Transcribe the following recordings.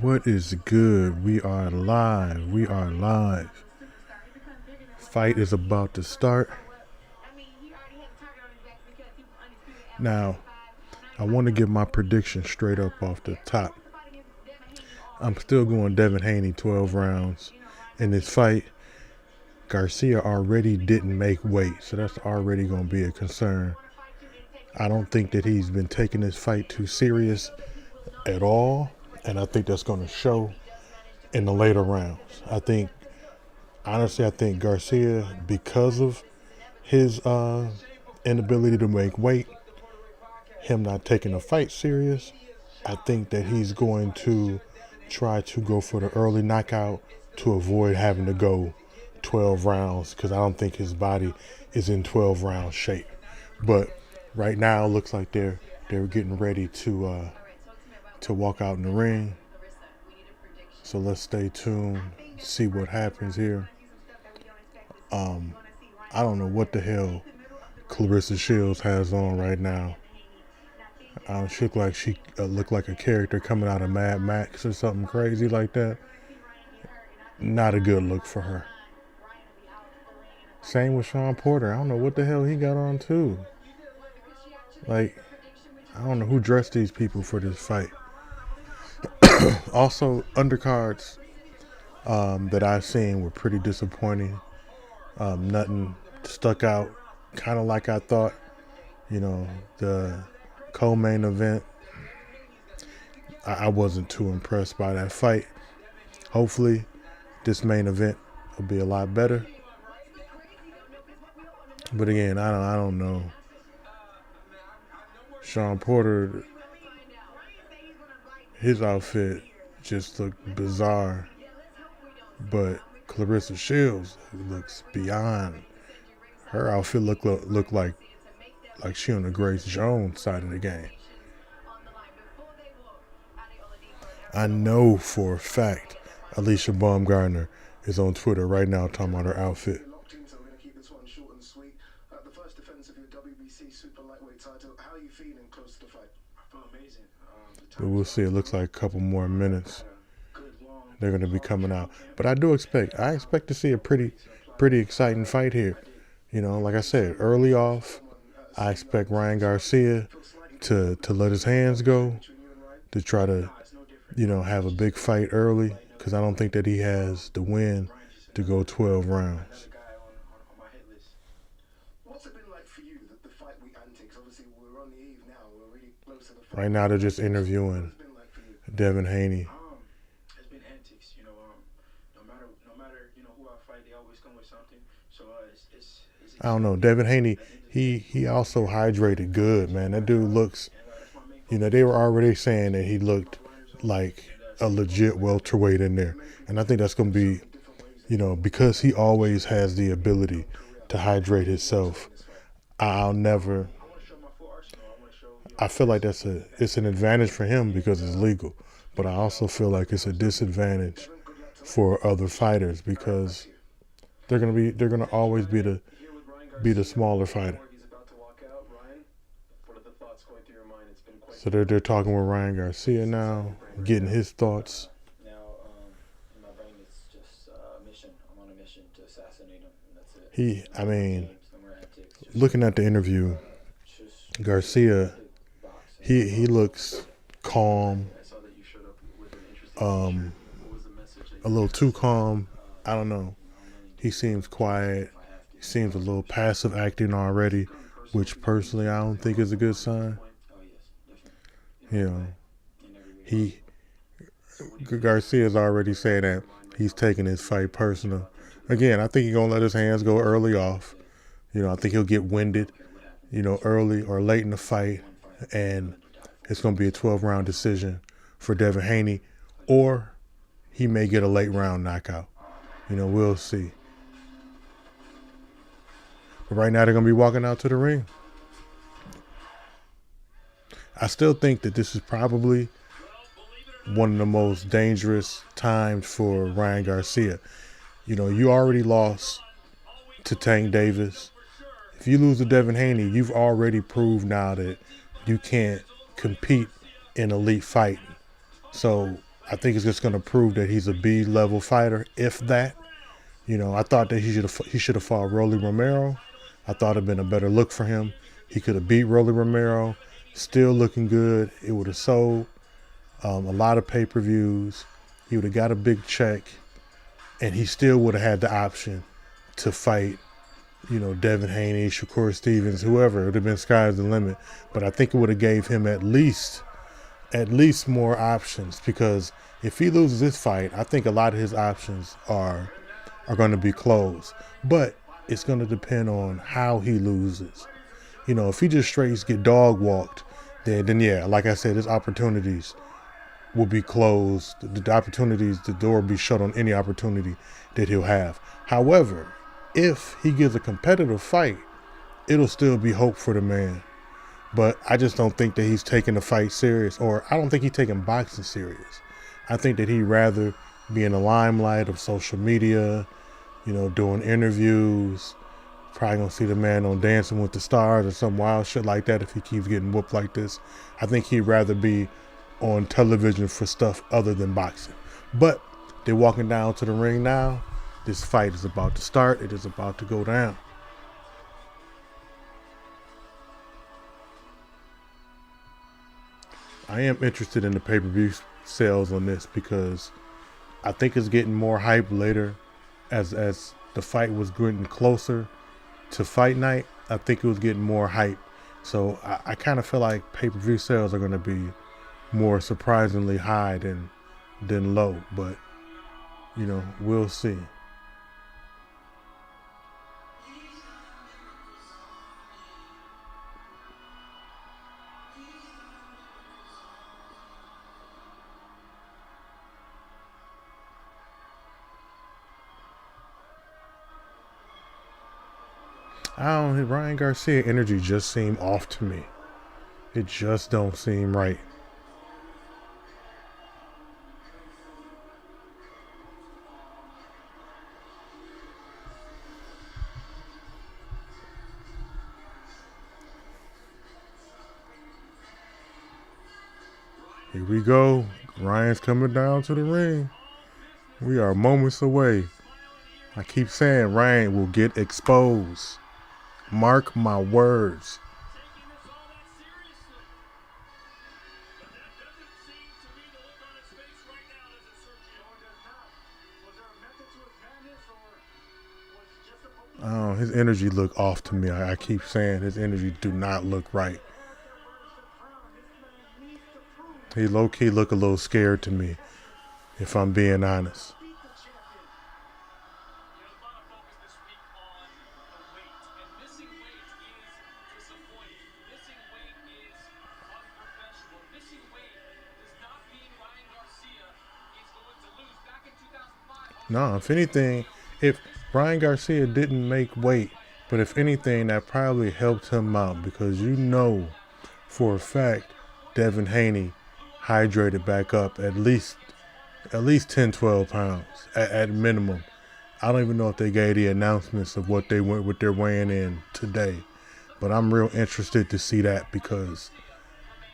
What is good? We are live. We are live. Fight is about to start. Now, I want to give my prediction straight up off the top. I'm still going Devin Haney 12 rounds. In this fight, Garcia already didn't make weight, so that's already going to be a concern. I don't think that he's been taking this fight too serious at all, and I think that's going to show in the later rounds. Honestly, I think Garcia, because of his inability to make weight, him not taking the fight serious, I think that he's going to try to go for the early knockout to avoid having to go 12 rounds, because I don't think his body is in 12 round shape. But right now, it looks like they're getting ready to walk out in the ring. So let's stay tuned, see what happens here. I don't know what the hell Clarissa Shields has on right now. She looked like a character coming out of Mad Max or something crazy like that. Not a good look for her. Same with Sean Porter. I don't know what the hell he got on too. Like, I don't know who dressed these people for this fight. Also, undercards that I've seen were pretty disappointing. Nothing stuck out kind of like I thought. The co-main event, I wasn't too impressed by that fight. Hopefully, this main event will be a lot better. But again, I don't know. Sean Porter, his outfit just looked bizarre. But Clarissa Shields looks beyond. Her outfit looked like she on the Grace Jones side of the game. I know for a fact Alicia Baumgartner is on Twitter right now talking about her outfit. But we'll see. It looks like a couple more minutes. They're going to be coming out. But I expect to see a pretty exciting fight here. Like I said, early off, I expect Ryan Garcia to let his hands go, to try to, have a big fight early, because I don't think that he has the win to go 12 rounds. Right now, they're just interviewing Devin Haney. I don't know. Devin Haney, he also hydrated good, man. That dude looks, they were already saying that he looked like a legit welterweight in there. And I think that's going to be, because he always has the ability to hydrate himself. I feel like it's an advantage for him because it's legal. But I also feel like it's a disadvantage for other fighters because they're gonna always be the smaller fighter. So they're talking with Ryan Garcia now, getting his thoughts. Looking at the interview, Garcia, he looks calm, a little too calm. I don't know. He seems quiet. He seems a little passive acting already, which personally I don't think is a good sign. Garcia's already saying that he's taking his fight personal. Again, I think he's gonna let his hands go early off. I think he'll get winded, early or late in the fight, and it's gonna be a 12-round decision for Devin Haney, or he may get a late round knockout. We'll see. But right now they're gonna be walking out to the ring. I still think that this is probably one of the most dangerous times for Ryan Garcia. You already lost to Tank Davis. If you lose to Devin Haney, you've already proved now that you can't compete in elite fighting. So I think it's just going to prove that he's a B level fighter, if that. I thought that he should have fought Rolly Romero. I thought it'd been a better look for him. He could have beat Rolly Romero, still looking good. It would have sold a lot of pay-per-views. He would have got a big check, and he still would have had the option to fight, Devin Haney, Shakur Stevens, whoever. It would have been sky's the limit. But I think it would have gave him at least more options, because if he loses this fight, I think a lot of his options are going to be closed. But it's going to depend on how he loses. If he just straight get dog walked, then yeah, like I said, his opportunities will be closed. The door will be shut on any opportunity that he'll have. However, if he gives a competitive fight, it'll still be hope for the man. But I just don't think that he's taking the fight serious, or I don't think he's taking boxing serious. I think that he'd rather be in the limelight of social media, doing interviews. Probably gonna see the man on Dancing with the Stars or some wild shit like that if he keeps getting whooped like this. I think he'd rather be on television for stuff other than boxing. But they're walking down to the ring now. This fight is about to start. It is about to go down. I am interested in the pay-per-view sales on this, because I think it's getting more hype later as the fight was getting closer to fight night. I think it was getting more hype. So I kind of feel like pay-per-view sales are going to be more surprisingly high than low. But, we'll see. Ryan Garcia energy just seemed off to me. It just don't seem right. Here we go. Ryan's coming down to the ring. We are moments away. I keep saying Ryan will get exposed. Mark my words. Oh, his energy look off to me. I keep saying his energy do not look right. He low-key look a little scared to me, if I'm being honest. No, if anything, if Ryan Garcia didn't make weight, but if anything, that probably helped him out, because for a fact Devin Haney hydrated back up at least 10, 12 pounds at minimum. I don't even know if they gave the announcements of what they're weighing in today, but I'm real interested to see that, because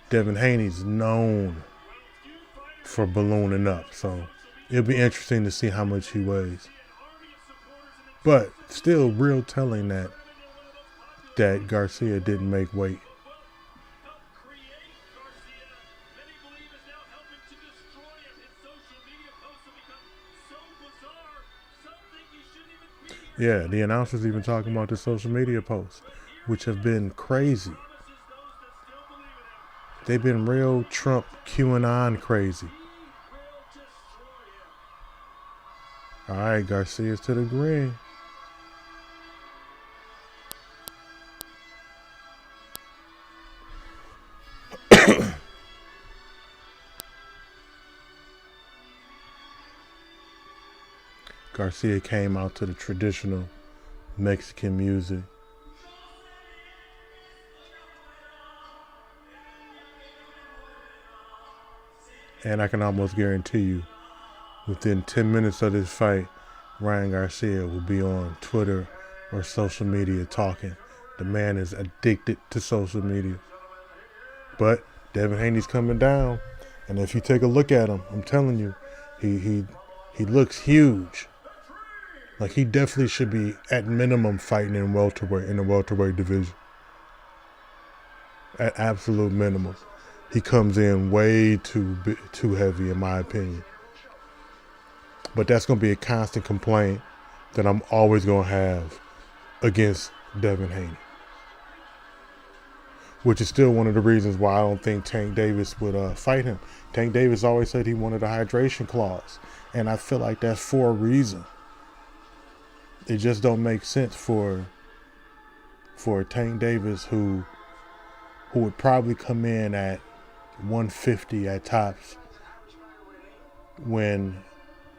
Devin Haney's known for ballooning up, so it'll be interesting to see how much he weighs. But still real telling that Garcia didn't make weight. Yeah, the announcers even talking about the social media posts, which have been crazy. They've been real Trump QAnon crazy. All right, Garcia's to the ring. Garcia came out to the traditional Mexican music. And I can almost guarantee you, within 10 minutes of this fight, Ryan Garcia will be on Twitter or social media talking. The man is addicted to social media. But Devin Haney's coming down, And if you take a look at him, I'm telling you, he looks huge. Like he definitely should be at minimum fighting in the welterweight division. At absolute minimum, he comes in way too heavy in my opinion. But that's gonna be a constant complaint that I'm always gonna have against Devin Haney, which is still one of the reasons why I don't think Tank Davis would fight him. Tank Davis always said he wanted a hydration clause, and I feel like that's for a reason. It just don't make sense for Tank Davis who would probably come in at 150 at tops when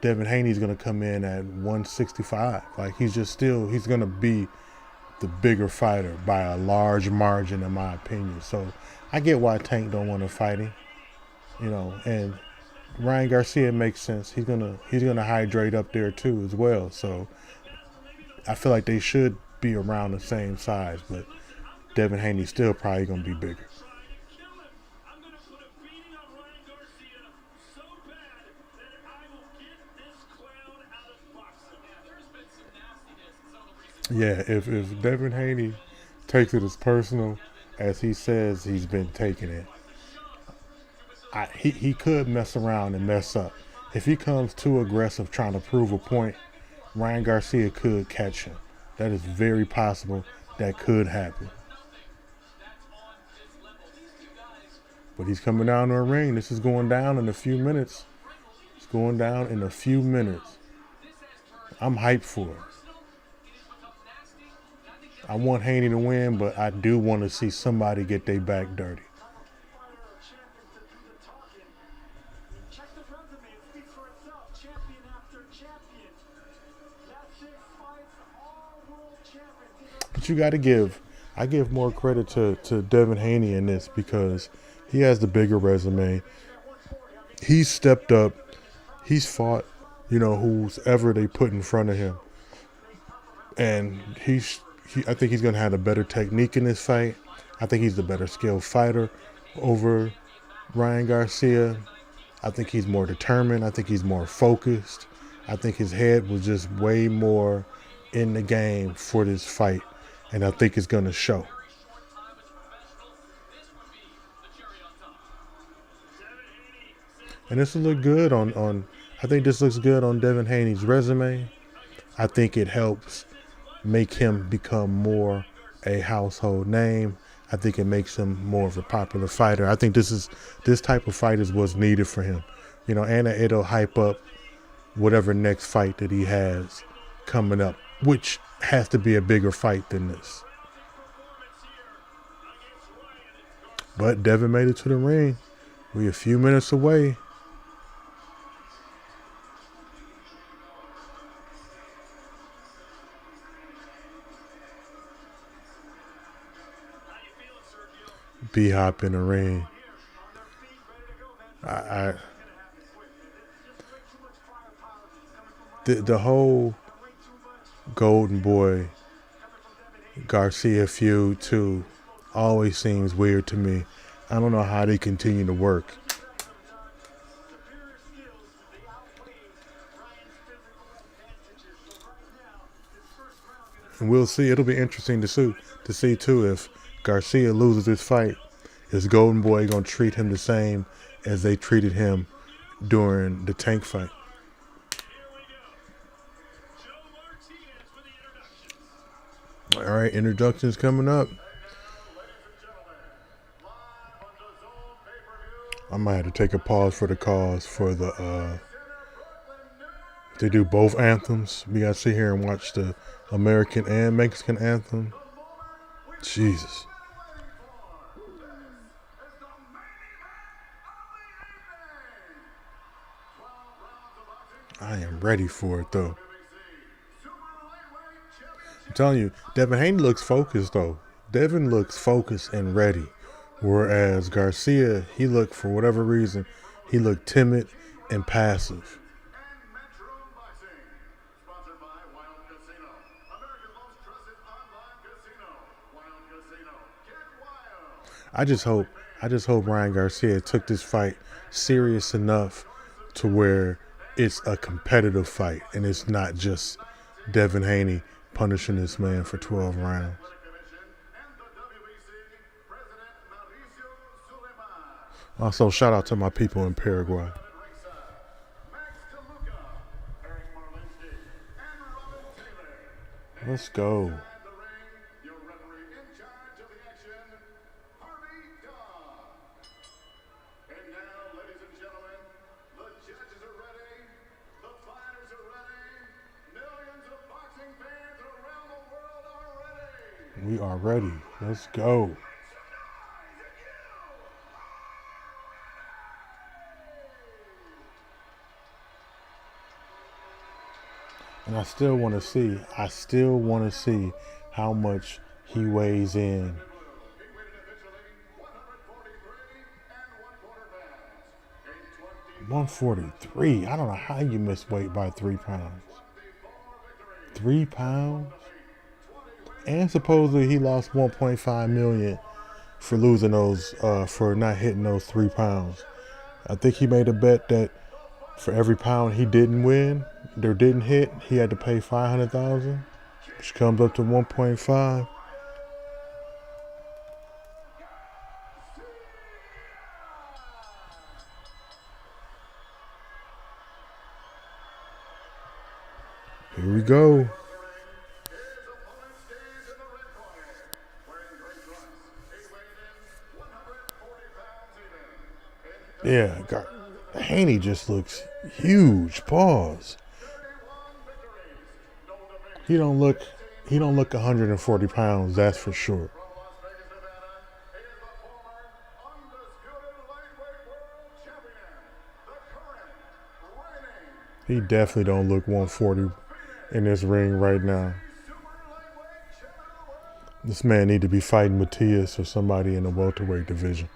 Devin Haney's going to come in at 165. Like he's going to be the bigger fighter by a large margin in my opinion. So I get why Tank don't want to fight him, and Ryan Garcia makes sense. He's going to hydrate up there too as well. So I feel like they should be around the same size, but Devin Haney's still probably going to be bigger. Yeah, if Devin Haney takes it as personal as he says he's been taking it, he could mess around and mess up. If he comes too aggressive trying to prove a point, Ryan Garcia could catch him. That is very possible. That could happen. But he's coming down to a ring. This is going down in a few minutes. It's going down in a few minutes. I'm hyped for it. I want Haney to win, but I do want to see somebody get their back dirty. But you got to I give more credit to Devin Haney in this because he has the bigger resume. He's stepped up. He's fought, who's ever they put in front of him. And I think he's going to have a better technique in this fight. I think he's the better skilled fighter over Ryan Garcia. I think he's more determined. I think he's more focused. I think his head was just way more in the game for this fight. And I think it's going to show. And this will look good I think this looks good on Devin Haney's resume. I think it helps make him become more a household name. I think it makes him more of a popular fighter. I think this type of fight is what's needed for him. And it'll hype up whatever next fight that he has coming up, which has to be a bigger fight than this. But Devin made it to the ring. We're a few minutes away. B-Hop in the ring. The whole Golden Boy Garcia feud too always seems weird to me. I don't know how they continue to work. And we'll see. It'll be interesting to see too if Garcia loses this fight. Is Golden Boy going to treat him the same as they treated him during the Tank fight? All right, introductions coming up. I might have to take a pause for the cause for they do both anthems. We got to sit here and watch the American and Mexican anthem. Jesus. I am ready for it, though. I'm telling you, Devin Haney looks focused, though. Devin looks focused and ready. Whereas Garcia, for whatever reason, he looked timid and passive. I just hope I just hope Ryan Garcia took this fight serious enough to where it's a competitive fight and it's not just Devin Haney punishing this man for 12 rounds. Also, shout out to my people in Paraguay. Let's go. We are ready. Let's go. And I still want to see how much he weighs in. 143. I don't know how you miss weight by 3 pounds. 3 pounds? And supposedly he lost 1.5 million for losing those, for not hitting those 3 pounds. I think he made a bet that for every pound he didn't win, or didn't hit, he had to pay 500,000, which comes up to 1.5. Here we go. Yeah, Haney just looks huge. Pause. He don't look 140 pounds, that's for sure. He definitely don't look 140 in this ring right now. This man need to be fighting Matias or somebody in the welterweight division.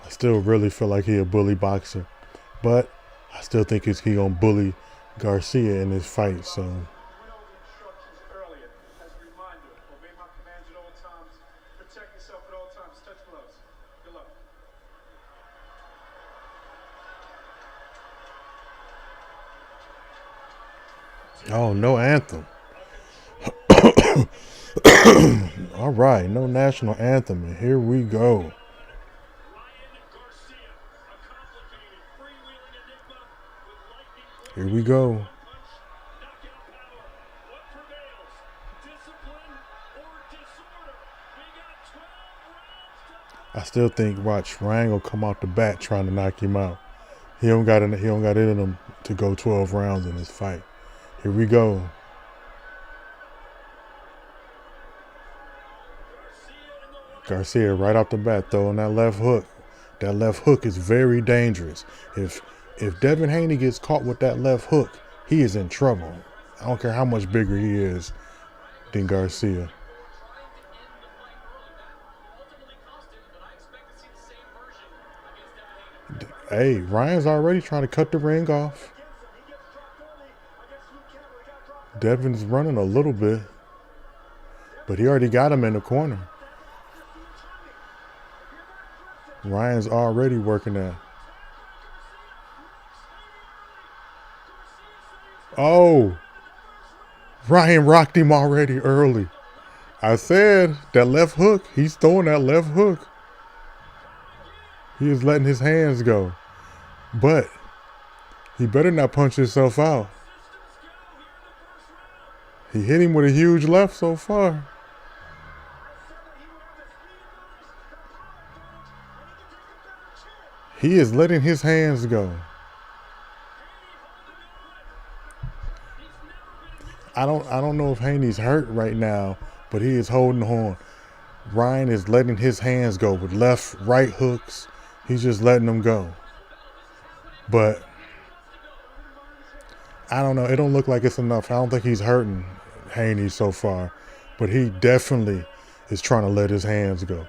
I still really feel like he a bully boxer, but I still think he gonna bully Garcia in this fight. So. Oh, no anthem. All right, no national anthem, and here we go. Here we go. I still think, watch, Ryan will come out the bat trying to knock him out. He don't got it in him to go 12 rounds in this fight. Here we go. Garcia right off the bat throwing that left hook. That left hook is very dangerous. If Devin Haney gets caught with that left hook, he is in trouble. I don't care how much bigger he is than Garcia. Hey, Ryan's already trying to cut the ring off. Devin's running a little bit, but he already got him in the corner. Ryan's already working that. Oh, Ryan rocked him already early. I said that left hook, he's throwing that left hook. He is letting his hands go. But he better not punch himself out. He hit him with a huge left so far. He is letting his hands go. I don't know if Haney's hurt right now, but he is holding on. Ryan is letting his hands go with left, right hooks. He's just letting them go. But I don't know. It don't look like it's enough. I don't think he's hurting Haney so far, but he definitely is trying to let his hands go.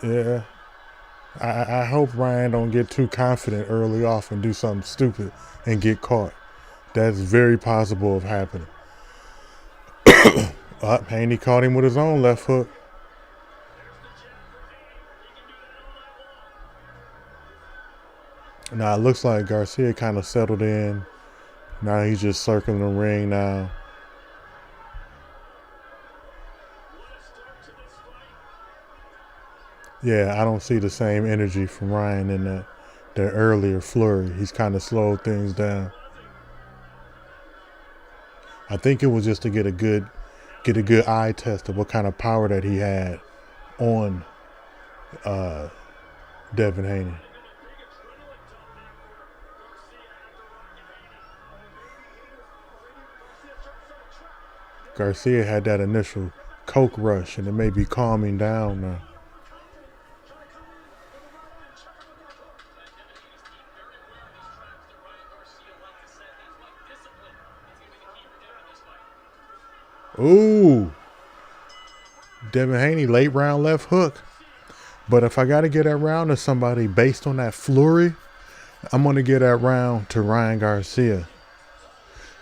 Yeah. I hope Ryan don't get too confident early off and do something stupid and get caught. That's very possible of happening. Haney caught him with his own left hook. Now it looks like Garcia kind of settled in. Now he's just circling the ring now. Yeah, I don't see the same energy from Ryan in that earlier flurry. He's kind of slowed things down. I think it was just to get a good eye test of what kind of power that he had on Devin Haney. Garcia had that initial coke rush, and it may be calming down now. Ooh. Devin Haney, late round left hook. But if I got to get that round to somebody based on that flurry, I'm going to get that round to Ryan Garcia.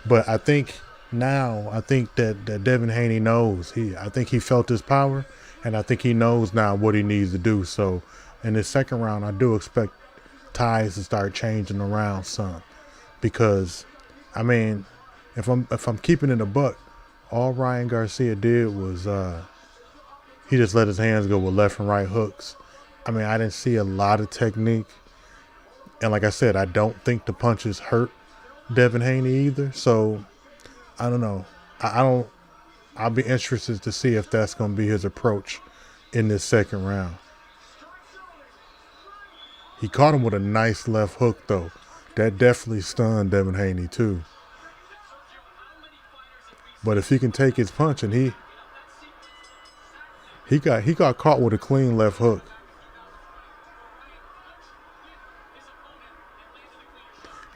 But I think that Devin Haney knows. I think he felt his power, and I think he knows now what he needs to do. So in this second round, I do expect ties to start changing around some. Because, I mean, if I'm keeping it a buck, all Ryan Garcia did was he just let his hands go with left and right hooks. I mean, I didn't see a lot of technique. And like I said, I don't think the punches hurt Devin Haney either. So, I don't know. I'll be interested to see if that's going to be his approach in this second round. He caught him with a nice left hook, though. That definitely stunned Devin Haney, too. But if he can take his punch, and he got caught with a clean left hook.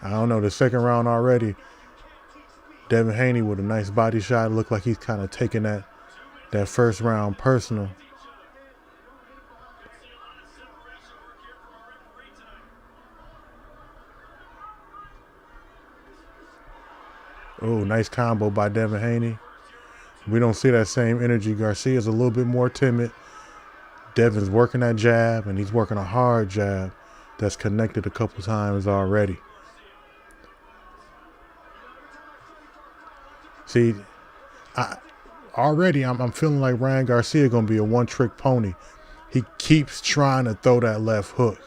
I don't know, the second round already, Devin Haney with a nice body shot. Looked like he's kind of taking that first round personal. Oh, nice combo by Devin Haney. We don't see that same energy. Garcia's a little bit more timid. Devin's working that jab, and he's working a hard jab that's connected a couple times already. See, I'm feeling like Ryan Garcia going to be a one-trick pony. He keeps trying to throw that left hook.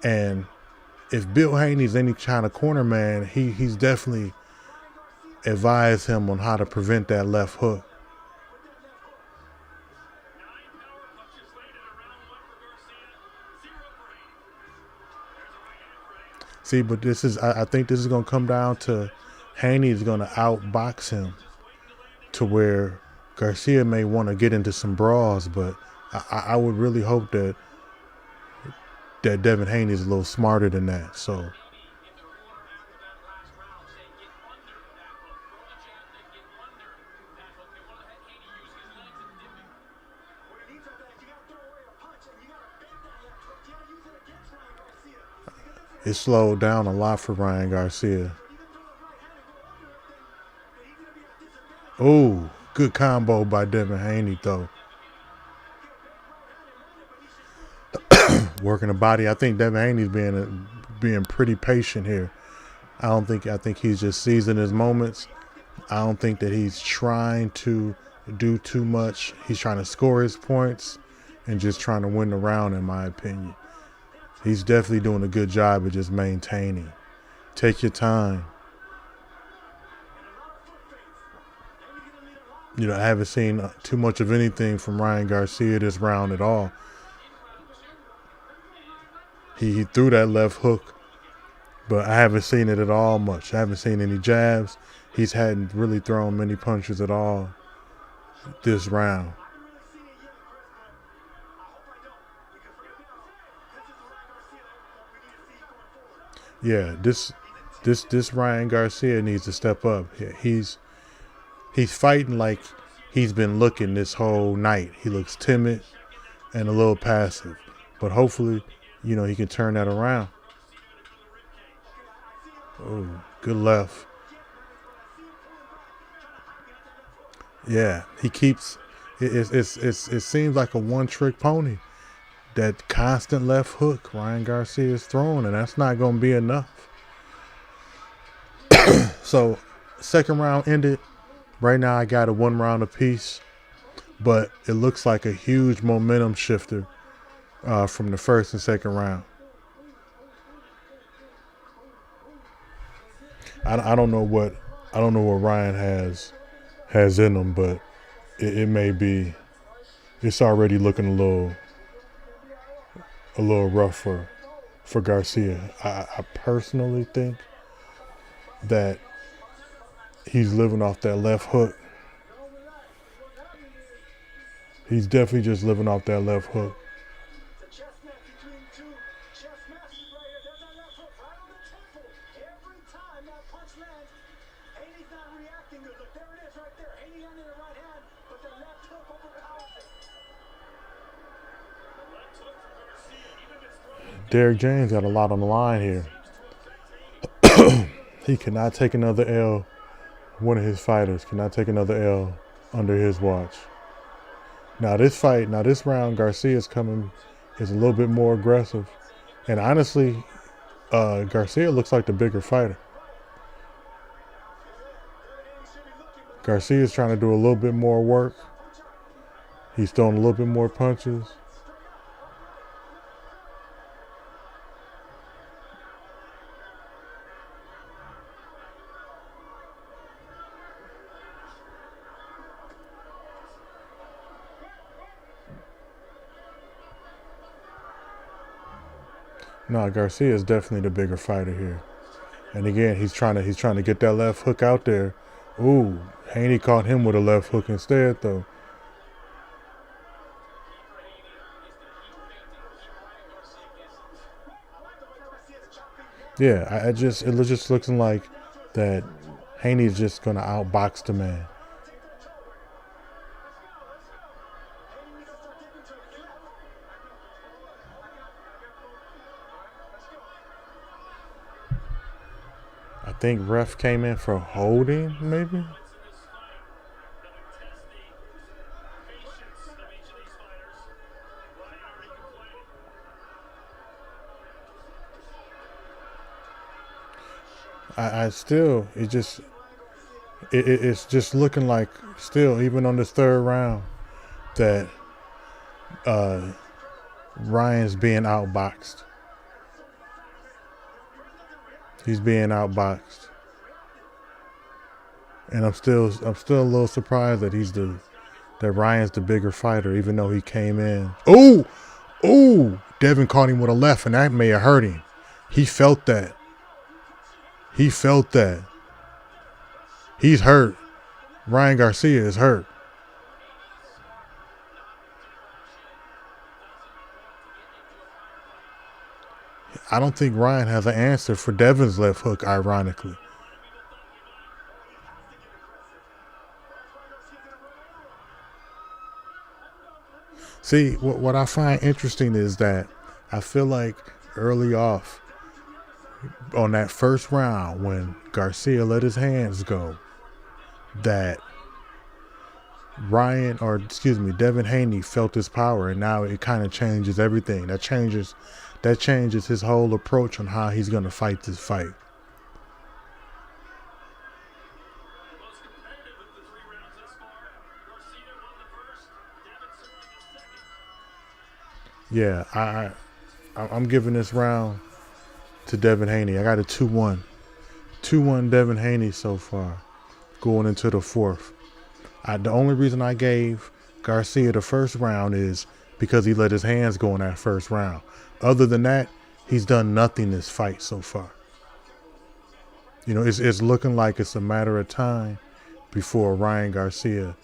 And if Bill Haney's any kind of corner man, he's definitely advised him on how to prevent that left hook. See, but I think this is going to come down to Haney's going to outbox him to where Garcia may want to get into some brawls, but I would really hope that Devin Haney is a little smarter than that. So it slowed down a lot for Ryan Garcia. Oh, good combo by Devin Haney, though. Working the body. I think Devin Haney's being pretty patient here. I think he's just seizing his moments. I don't think that he's trying to do too much. He's trying to score his points and just trying to win the round, in my opinion. He's definitely doing a good job of just maintaining. Take your time. You know, I haven't seen too much of anything from Ryan Garcia this round at all. He threw that left hook, but I haven't seen it at all much. I haven't seen any jabs. He's hadn't really thrown many punches at all this round. Yeah, this Ryan Garcia needs to step up. He's fighting like he's been looking this whole night. He looks timid and a little passive. But hopefully, he can turn that around. Oh, good left. Yeah, he keeps. It seems like a one-trick pony. That constant left hook Ryan Garcia is throwing, and that's not going to be enough. So, second round ended. Right now, I got a 1 round apiece, but it looks like a huge momentum shifter from the first and second round. I don't know what Ryan has in him, but it may be. It's already looking a little rough for Garcia. I personally think that he's living off that left hook. He's definitely just living off that left hook. Derrick James got a lot on the line here. He cannot take another L. One of his fighters cannot take another L under his watch. Now this round, Garcia's is a little bit more aggressive. And honestly, Garcia looks like the bigger fighter. Garcia's trying to do a little bit more work. He's throwing a little bit more punches. No, Garcia is definitely the bigger fighter here. And again, he's trying to get that left hook out there. Ooh, Haney caught him with a left hook instead, though. Yeah, it just looking like that Haney's just gonna outbox the man. I think ref came in for holding, maybe. I still, it's just looking like still, even on this third round, that Ryan's being outboxed. He's being outboxed. And I'm still a little surprised that that Ryan's the bigger fighter, even though he came in. Oh, Devin caught him with a left, and that may have hurt him. He felt that. He's hurt. Ryan Garcia is hurt. I don't think Ryan has an answer for Devin's left hook, ironically. See, what I find interesting is that I feel like early off, on that first round, when Garcia let his hands go, that Devin Haney felt his power, and now it kind of changes everything. That changes his whole approach on how he's going to fight this fight. Yeah, I'm giving this round to Devin Haney. I got a 2-1. 2-1 Devin Haney so far, going into the fourth. The only reason I gave Garcia the first round is because he let his hands go in that first round. Other than that, he's done nothing this fight so far. It's looking like it's a matter of time before Ryan Garcia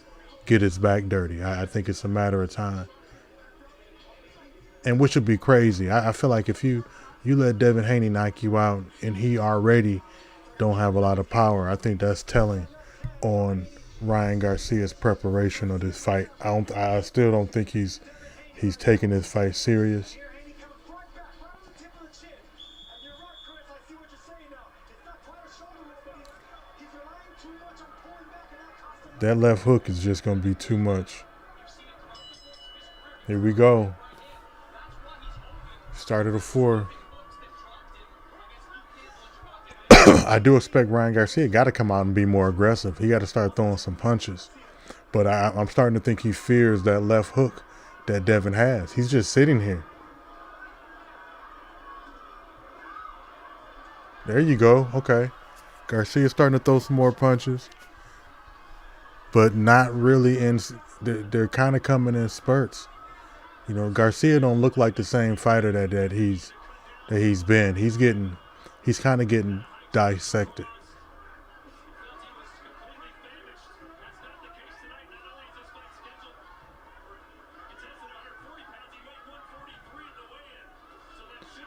get his back dirty. I think it's a matter of time. And which would be crazy. I feel like if you let Devin Haney knock you out and he already don't have a lot of power, I think that's telling on Ryan Garcia's preparation of this fight. I still don't think he's taking this fight serious. That left hook is just going to be too much. Here we go. Start of the fourth. I do expect Ryan Garcia got to come out and be more aggressive. He got to start throwing some punches. But I'm starting to think he fears that left hook that Devin has. He's just sitting here. There you go. Okay. Garcia's starting to throw some more punches. But not really in. They're kind of coming in spurts. You know, Garcia don't look like the same fighter that he's been. He's kind of getting dissected.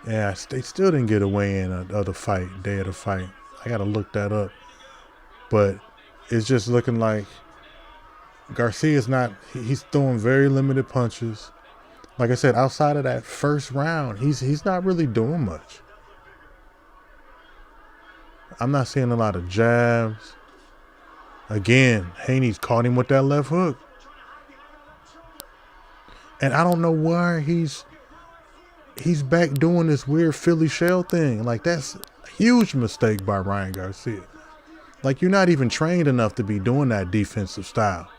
Yeah, they still didn't get a weigh-in of the fight, day of the fight. I got to look that up. But it's just looking like Garcia's not, he's throwing very limited punches. Like I said, outside of that first round, he's not really doing much. I'm not seeing a lot of jabs. Again, Haney's caught him with that left hook. And I don't know why he's back doing this weird Philly shell thing. Like, that's a huge mistake by Ryan Garcia. Like, you're not even trained enough to be doing that defensive style.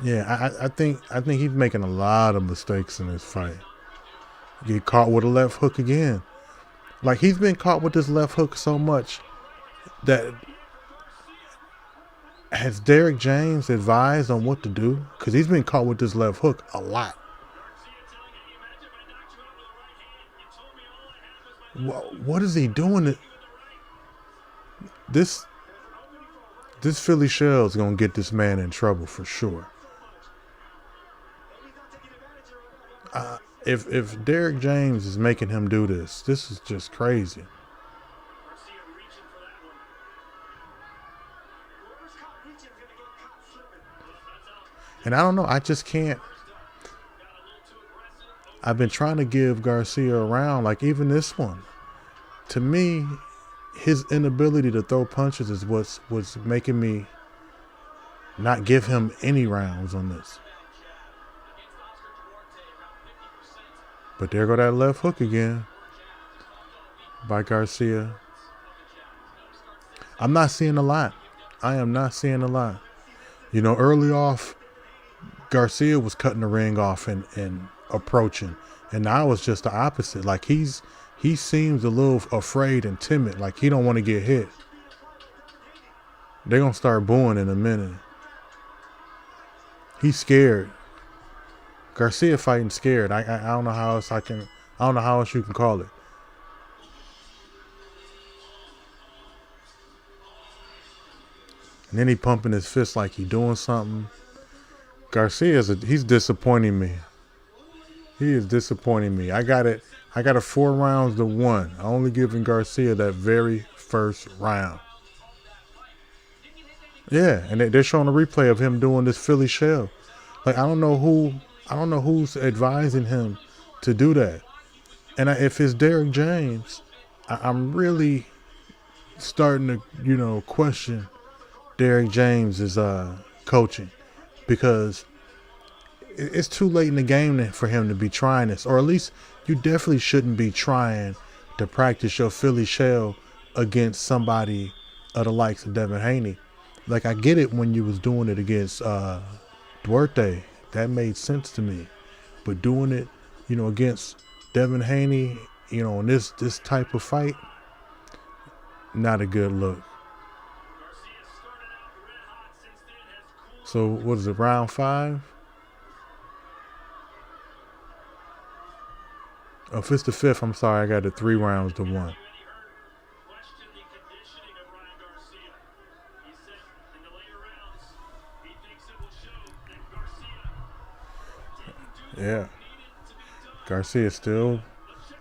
Yeah, I think he's making a lot of mistakes in this fight. Get caught with a left hook again. Like, he's been caught with this left hook so much that has Derek James advised on what to do? Because he's been caught with this left hook a lot. What is he doing? This Philly shell is going to get this man in trouble for sure. If Derek James is making him do this is just crazy. And I don't know. I just can't. I've been trying to give Garcia a round, like even this one. To me, his inability to throw punches is what's making me not give him any rounds on this. But there go that left hook again by Garcia. I'm not seeing a lot. I am not seeing a lot. You know, early off, Garcia was cutting the ring off and approaching. And now it's just the opposite. Like, he seems a little afraid and timid. Like, he don't want to get hit. They're going to start booing in a minute. He's scared. Garcia fighting scared. I don't know how else I don't know how else you can call it. And then he pumping his fist like he doing something. Garcia he's disappointing me. He is disappointing me. I got it 4 rounds to 1. I only giving Garcia that very first round. Yeah, and they're showing a replay of him doing this Philly shell. Like, I don't know who's advising him to do that. And if it's Derek James, I'm really starting to, question Derek James's coaching, because it's too late in the game for him to be trying this. Or at least you definitely shouldn't be trying to practice your Philly shell against somebody of the likes of Devin Haney. Like, I get it when you was doing it against Duarte. That made sense to me. But doing it, against Devin Haney, in this type of fight, not a good look. So what is it, round 5? Oh, if it's the 5th, I'm sorry, I got it 3 rounds to 1. Yeah. Garcia still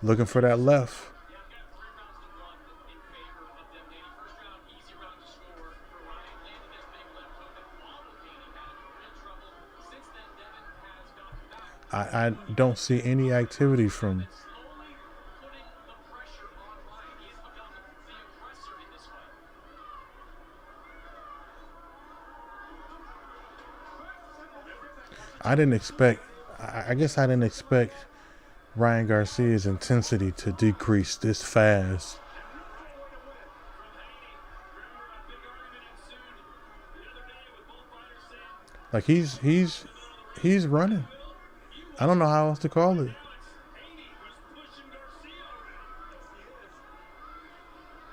looking for that left. I don't see any activity from. I didn't expect. I guess I didn't expect Ryan Garcia's intensity to decrease this fast. Like he's running. I don't know how else to call it.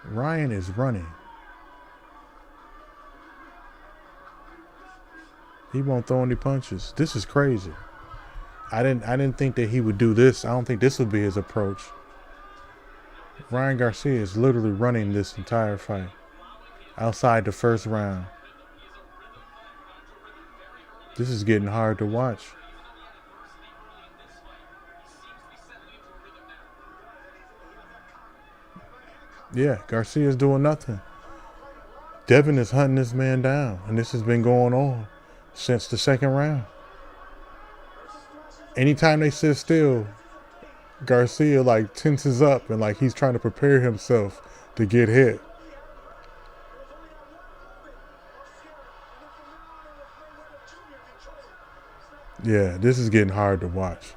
Ryan is running. He won't throw any punches. This is crazy. I didn't think that he would do this. I don't think this would be his approach. Ryan Garcia is literally running this entire fight. Outside the first round. This is getting hard to watch. Yeah, Garcia's doing nothing. Devin is hunting this man down, and this has been going on since the second round. Anytime they sit still, Garcia like tenses up and like he's trying to prepare himself to get hit. Yeah, this is getting hard to watch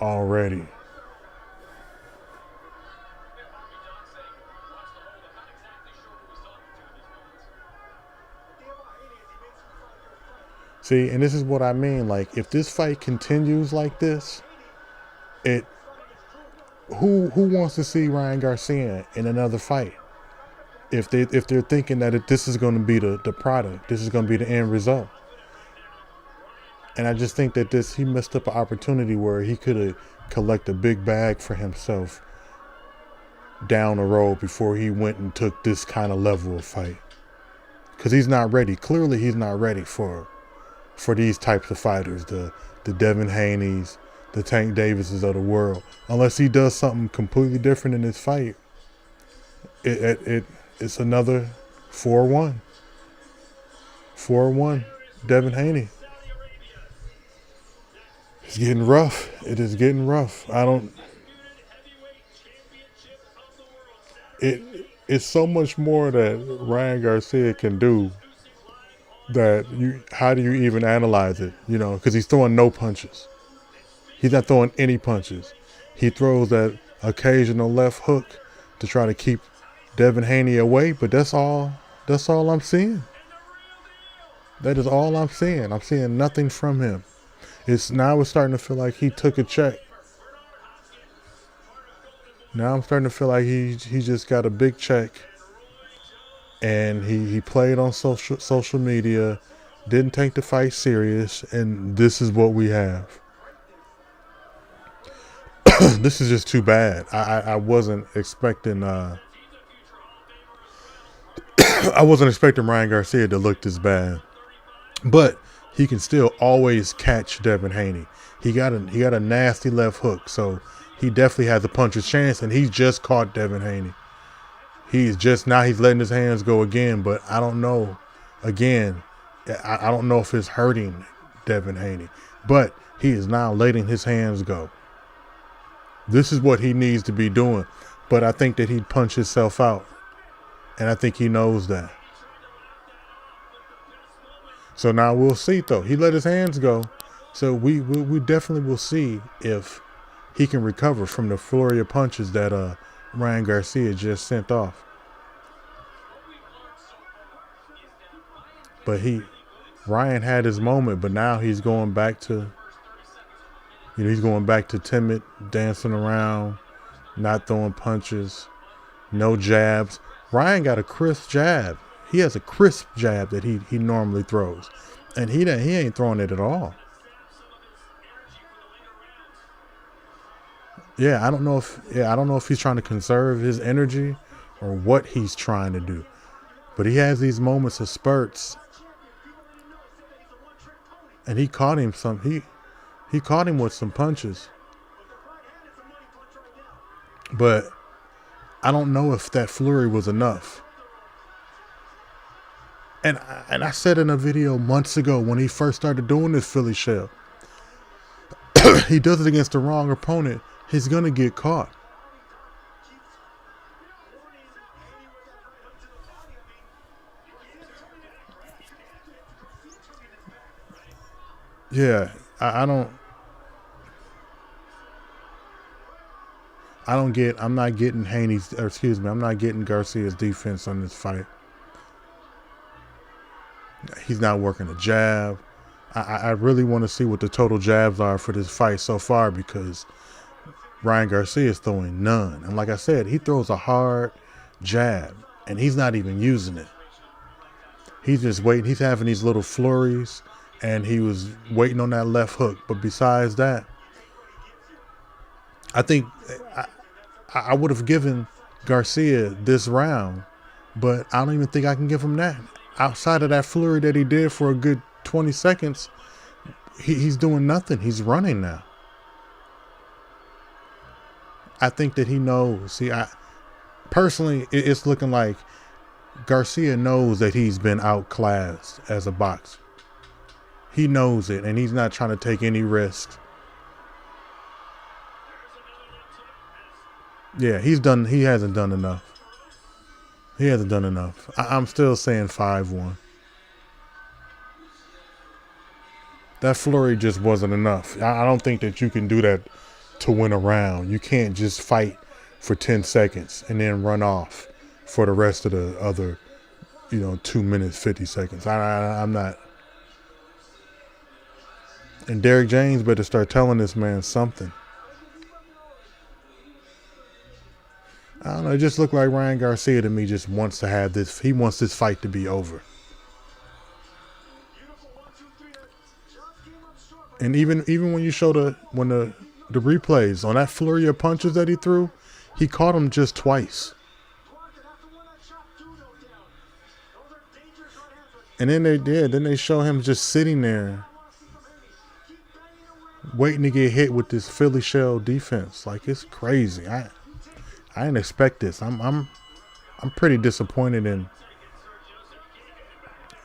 already. See, and this is what I mean. Like, if this fight continues like this, who wants to see Ryan Garcia in another fight? If they're thinking that this is going to be the product, this is going to be the end result. And I just think that he missed up an opportunity where he could have collected a big bag for himself down the road before he went and took this kind of level of fight. Because he's not ready. Clearly, he's not ready for these types of fighters, the Devin Haneys, the Tank Davises of the world. Unless he does something completely different in this fight, it's another 4-1. 4-1, Devin Haney. It's getting rough. It is getting rough. It's so much more that Ryan Garcia can do that how do you even analyze it? You know, because he's throwing no punches. He's not throwing any punches. He throws that occasional left hook to try to keep Devin Haney away, but that's all I'm seeing. That is all I'm seeing. I'm seeing nothing from him. It's starting to feel like he took a check. Now I'm starting to feel like he just got a big check, and he played on social media, didn't take the fight serious, and this is what we have. This is just too bad. I wasn't expecting I wasn't expecting Ryan Garcia to look this bad, but he can still always catch Devin Haney. He got a nasty left hook, so he definitely has a puncher's chance, and he's just caught Devin Haney. He's letting his hands go again, but I don't know. Again, I don't know if it's hurting Devin Haney, but he is now letting his hands go. This is what he needs to be doing, but I think that he'd punch himself out, and I think he knows that. So now we'll see, though. He let his hands go, so we definitely will see if he can recover from the flurry of punches that Ryan Garcia just sent off. But Ryan had his moment, but now he's going back to, timid, dancing around, not throwing punches, no jabs. Ryan got a crisp jab. He has a crisp jab that he normally throws, and he ain't throwing it at all. Yeah, I don't know if he's trying to conserve his energy or what he's trying to do. But he has these moments of spurts. And he caught him he caught him with some punches. But I don't know if that flurry was enough. And I said in a video months ago when he first started doing this Philly shell, he does it against the wrong opponent, he's going to get caught. Yeah, I don't. I'm not getting Haney's. Or excuse me. I'm not getting Garcia's defense on this fight. He's not working a jab. I really want to see what the total jabs are for this fight so far because Ryan Garcia is throwing none. And like I said, he throws a hard jab, and he's not even using it. He's just waiting. He's having these little flurries, and he was waiting on that left hook. But besides that, I think I would have given Garcia this round, but I don't even think I can give him that. Outside of that flurry that he did for a good 20 seconds, he's doing nothing. He's running now. I think that he knows. See, personally, it's looking like Garcia knows that he's been outclassed as a boxer. He knows it, and he's not trying to take any risks. Yeah, he hasn't done enough. He hasn't done enough. I'm still saying 5-1. That flurry just wasn't enough. I don't think that you can do that to win a round. You can't just fight for 10 seconds and then run off for the rest of the other, 2 minutes, 50 seconds. I'm not. And Derrick James better start telling this man something. I don't know. It just looked like Ryan Garcia to me just wants to have this. He wants this fight to be over. And even when you show the replays on that flurry of punches that he threw, he caught him just twice. And then they show him just sitting there waiting to get hit with this Philly shell defense. Like, it's crazy. I didn't expect this. I'm pretty disappointed in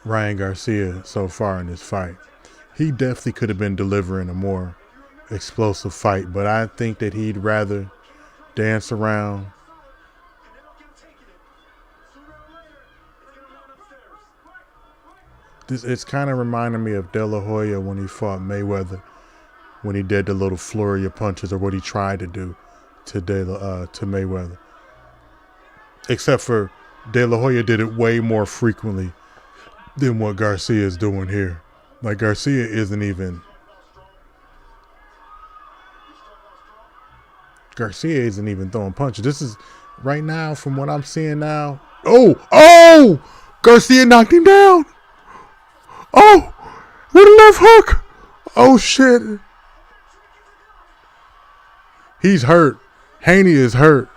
Ryan Garcia so far in this fight. He definitely could have been delivering a more explosive fight, but I think that he'd rather dance around. It's kind of reminding me of De La Hoya when he fought Mayweather, when he did the little flurry of punches, or what he tried to do to Mayweather. Except for De La Hoya did it way more frequently than what Garcia is doing here. Like, Garcia isn't even throwing punches. This is right now, from what I'm seeing now. Oh! Garcia knocked him down. Oh, with a left hook. Oh shit. He's hurt. Haney is hurt.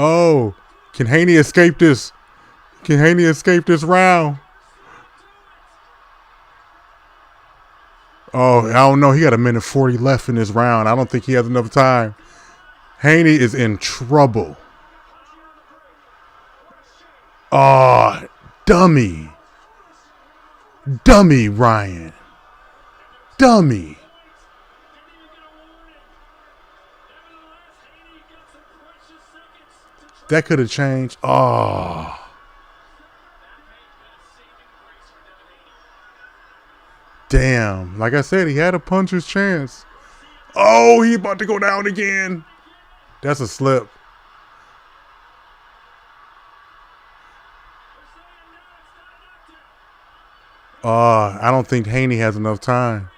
Oh, can Haney escape this? Round? Oh, I don't know. He got 1:40 left in this round. I don't think he has enough time. Haney is in trouble. Oh, dummy. Dummy, Ryan. Dummy. That could have changed. Oh. Damn. Like I said, he had a puncher's chance. Oh, he about to go down again. That's a slip. I don't think Haney has enough time.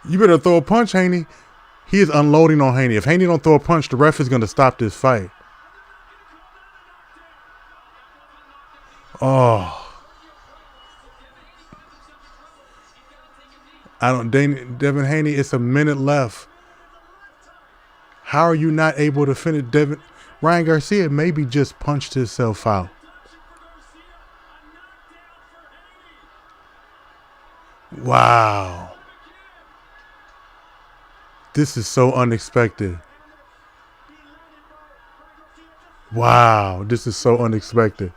You better throw a punch, Haney. He is unloading on Haney. If Haney don't throw a punch, the ref is going to stop this fight. Oh. Devin Haney, it's a minute left. How are you not able to finish? Ryan Garcia maybe just punched himself out. Wow. This is so unexpected. Wow, this is so unexpected.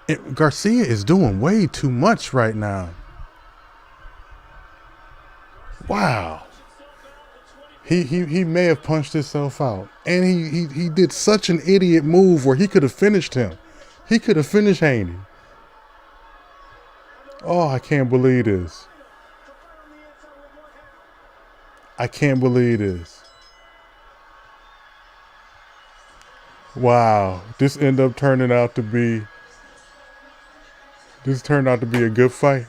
And Garcia is doing way too much right now. Wow. He may have punched himself out. And he did such an idiot move where he could have finished him. He could have finished Haney. Oh, I can't believe this. I can't believe this. Wow. This turned out to be a good fight.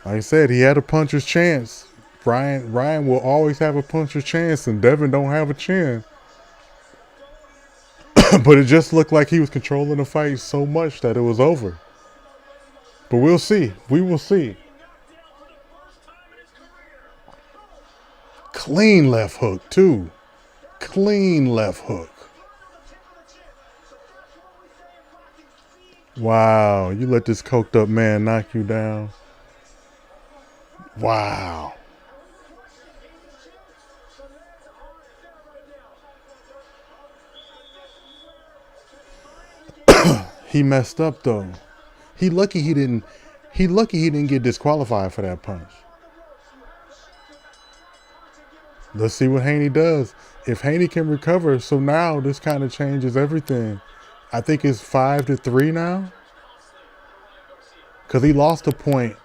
Like I said, he had a puncher's chance. Ryan will always have a puncher's chance, and Devin don't have a chin. But it just looked like he was controlling the fight so much that it was over. But we'll see. We will see. Clean left hook, too. Clean left hook. Wow. You let this coked up man knock you down. Wow. He messed up though. He lucky he didn't get disqualified for that punch. Let's see what Haney does. If Haney can recover, so now this kind of changes everything. I think it's 5-3 now. Cause he lost a point.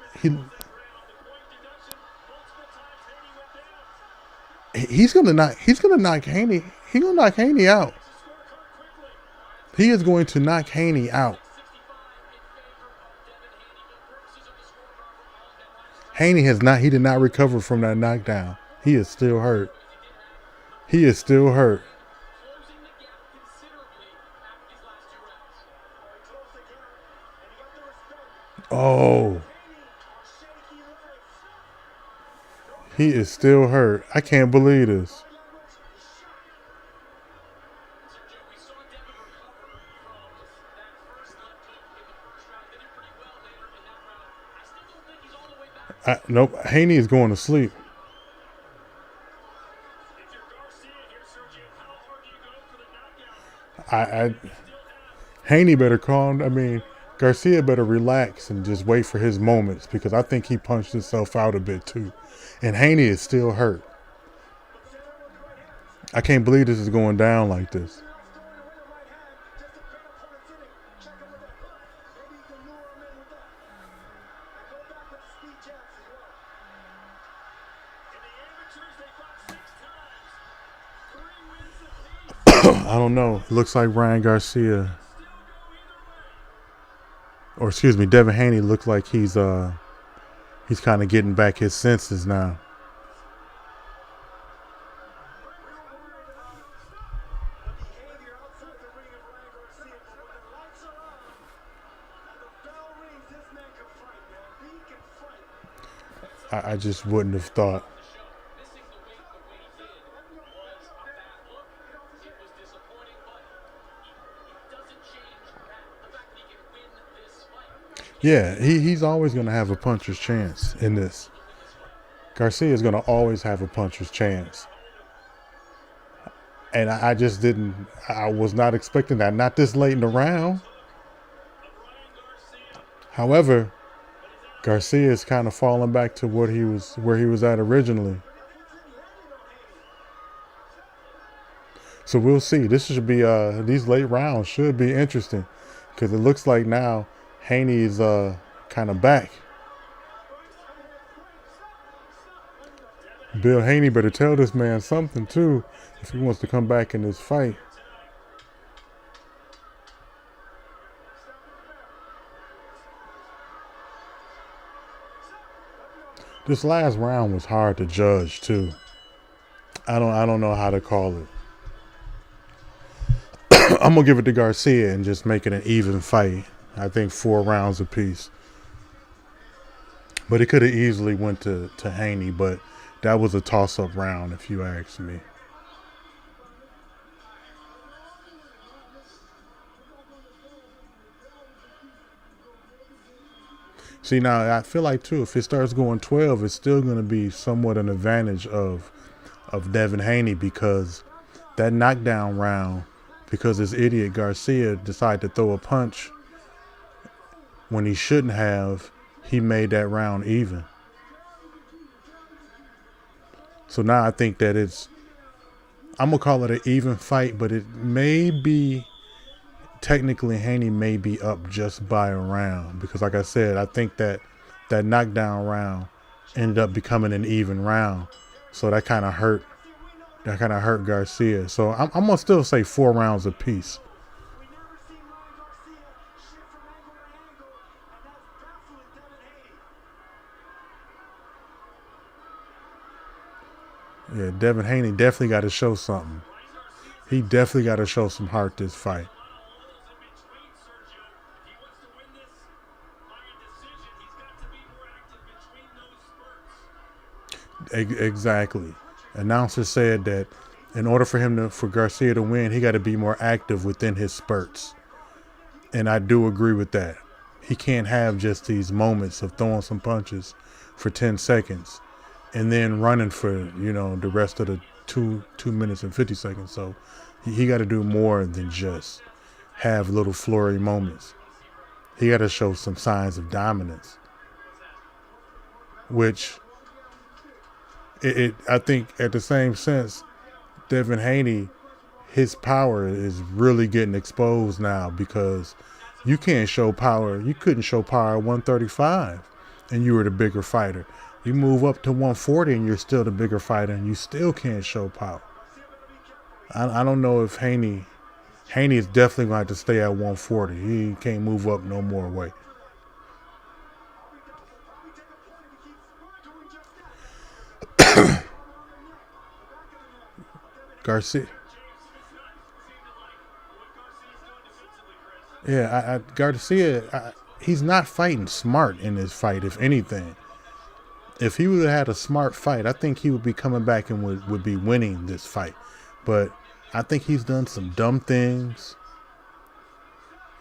He's gonna knock Haney. He's gonna knock Haney out. He is going to knock Haney out. Haney he did not recover from that knockdown. He is still hurt. He is still hurt. Oh. He is still hurt. I can't believe this. Nope. Haney is going to sleep. Haney better Garcia better relax and just wait for his moments, because I think he punched himself out a bit too. And Haney is still hurt. I can't believe this is going down like this. I don't know. It looks like Ryan Garcia, or excuse me, Devin Haney looks like he's kind of getting back his senses now. I just wouldn't have thought. Yeah, he's always going to have a puncher's chance in this. Garcia is going to always have a puncher's chance. And I was not expecting that. Not this late in the round. However, Garcia is kind of falling back to where he was at originally. So we'll see. This should be these late rounds should be interesting, because it looks like now Haney is kind of back. Bill Haney better tell this man something too if he wants to come back in this fight. This last round was hard to judge too. I don't know how to call it. I'm gonna give it to Garcia and just make it an even fight. I think 4 rounds apiece. But it could have easily went to Haney, but that was a toss-up round if you ask me. See, now I feel like too, if it starts going 12, it's still going to be somewhat an advantage of Devin Haney, because that knockdown round, because this idiot Garcia decided to throw a punch when he shouldn't have, he made that round even. So now I think that I'm going to call it an even fight, but it may be, technically Haney may be up just by a round. Because like I said, I think that knockdown round ended up becoming an even round. So that kind of hurt. That kind of hurt Garcia. So I'm going to still say 4 rounds apiece. Yeah, Devin Haney definitely got to show something. He definitely got to show some heart this fight. Exactly. Announcer said that in order for Garcia to win, he got to be more active within his spurts. And I do agree with that. He can't have just these moments of throwing some punches for 10 seconds and then running for, the rest of the 2 minutes and 50 seconds. So he got to do more than just have little flurry moments. He got to show some signs of dominance, which I think at the same sense, Devin Haney, his power is really getting exposed now because you can't show power. You couldn't show power at 135 and you were the bigger fighter. You move up to 140 and you're still the bigger fighter and you still can't show power. I don't know if Haney is definitely going to have to stay at 140. He can't move up no more weight. Garcia. Yeah, Garcia, he's not fighting smart in this fight, if anything. If he would have had a smart fight, I think he would be coming back and would be winning this fight. But I think he's done some dumb things.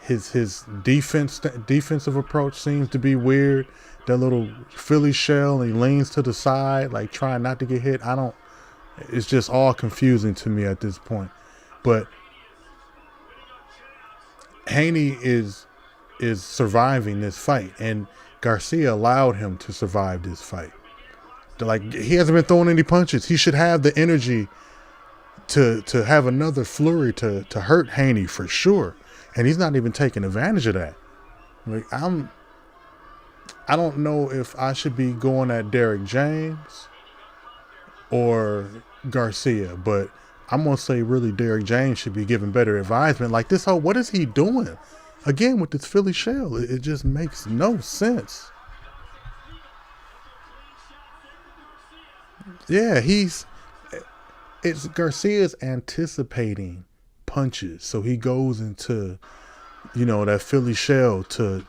His defensive approach seems to be weird. That little Philly shell, and he leans to the side, like trying not to get hit. It's just all confusing to me at this point. But Haney is surviving this fight, and Garcia allowed him to survive this fight. Like, he hasn't been throwing any punches. He should have the energy to have another flurry to hurt Haney for sure. And he's not even taking advantage of that. Like, I don't know if I should be going at Derek James or Garcia, but I'm going to say really Derek James should be given better advisement. Like, what is he doing? Again, with this Philly shell, it just makes no sense. Yeah, it's Garcia's anticipating punches. So he goes into, that Philly shell to